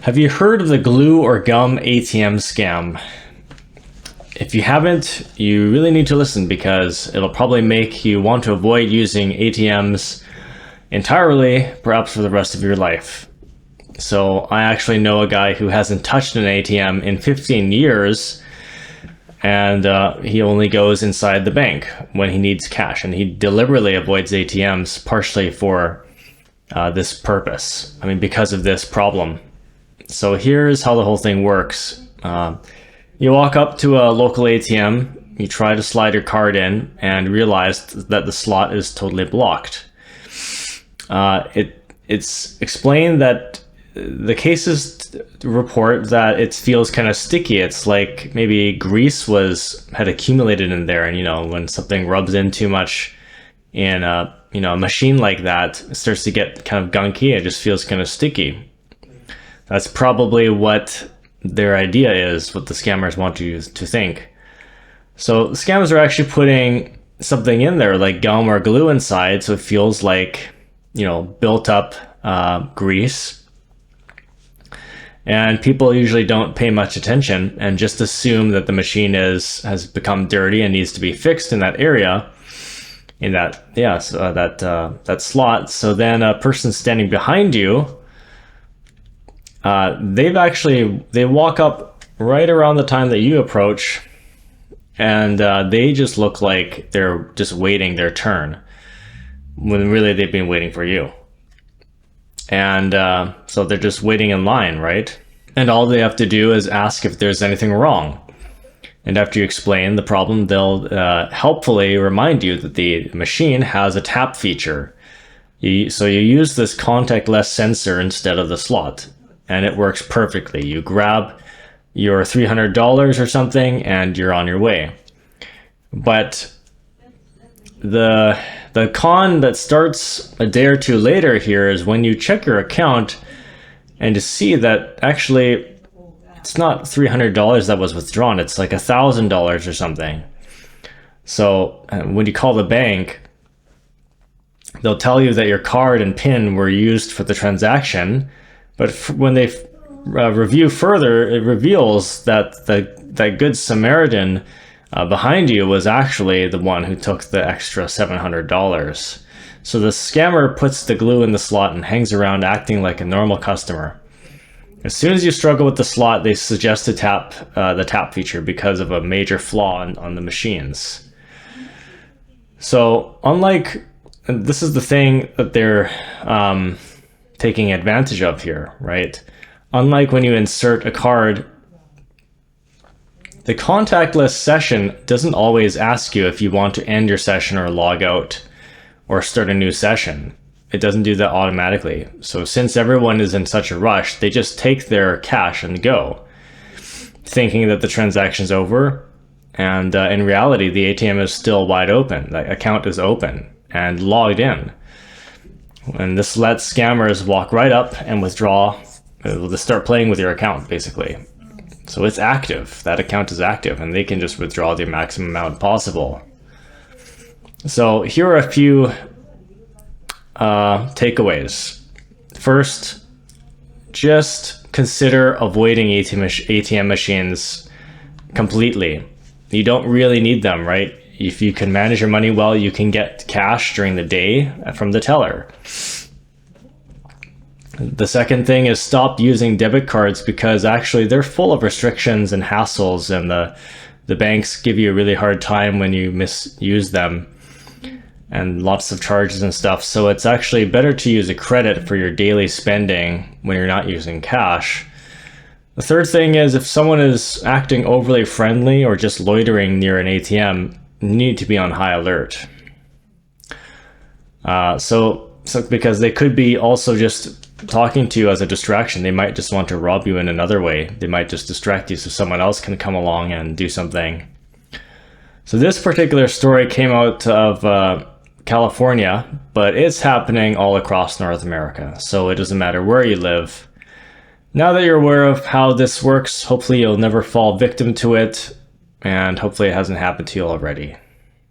Have you heard of the glue or gum ATM scam? If you haven't, you really need to listen because it'll probably make you want to avoid using ATMs entirely, perhaps for the rest of your life. So I actually know a guy who hasn't touched an ATM in 15 years, and he only goes inside the bank when he needs cash, and he deliberately avoids ATMs partially for this purpose. I mean, because of this problem. So here's how the whole thing works. You walk up to a local ATM, you try to slide your card in and realize that the slot is totally blocked. It's explained that the cases report that it feels kind of sticky. It's like maybe grease had accumulated in there, and when something rubs in too much in a machine like that, it starts to get kind of gunky. It just feels kind of sticky. That's probably what their idea is, what the scammers want you to think. So the scammers are actually putting something in there like gum or glue inside, so it feels like built up grease. And people usually don't pay much attention and just assume that the machine has become dirty and needs to be fixed in that area, in that slot. So then a person standing behind you, they walk up right around the time that you approach, and they just look like they're just waiting their turn when really they've been waiting for you. And so they're just waiting in line, right? And all they have to do is ask if there's anything wrong. And after you explain the problem, they'll helpfully remind you that the machine has a tap feature. So you use this contactless sensor instead of the slot, and it works perfectly. You grab your $300 or something and you're on your way. But the con that starts a day or two later here is when you check your account and to see that actually it's not $300 that was withdrawn, it's like $1,000 or something. So when you call the bank, they'll tell you that your card and PIN were used for the transaction, but when they review further, it reveals that that good Samaritan behind you was actually the one who took the extra $700. So the scammer puts the glue in the slot and hangs around acting like a normal customer. As soon as you struggle with the slot, they suggest to tap the tap feature because of a major flaw on the machines. So this is the thing that they're taking advantage of here, right? Unlike when you insert a card, the contactless session doesn't always ask you if you want to end your session or log out or start a new session. It doesn't do that automatically. So since everyone is in such a rush, they just take their cash and go, thinking that the transaction's over. And in reality, the ATM is still wide open. The account is open and logged in. And this lets scammers walk right up and withdraw. They'll just start playing with your account, basically. So it's active. That account is active, and they can just withdraw the maximum amount possible. So here are a few takeaways. First, just consider avoiding ATM machines completely. You don't really need them, right? If you can manage your money well, you can get cash during the day from the teller. The second thing is stop using debit cards because actually they're full of restrictions and hassles, and the banks give you a really hard time when you misuse them, and lots of charges and stuff. So it's actually better to use a credit for your daily spending when you're not using cash. The third thing is if someone is acting overly friendly or just loitering near an ATM, you need to be on high alert. So because they could be also just talking to you as a distraction. They might just want to rob you in another way. They might just distract you so someone else can come along and do something. So this particular story came out of California, but it's happening all across North America. So it doesn't matter where you live. Now that you're aware of how this works, hopefully you'll never fall victim to it, and hopefully it hasn't happened to you already.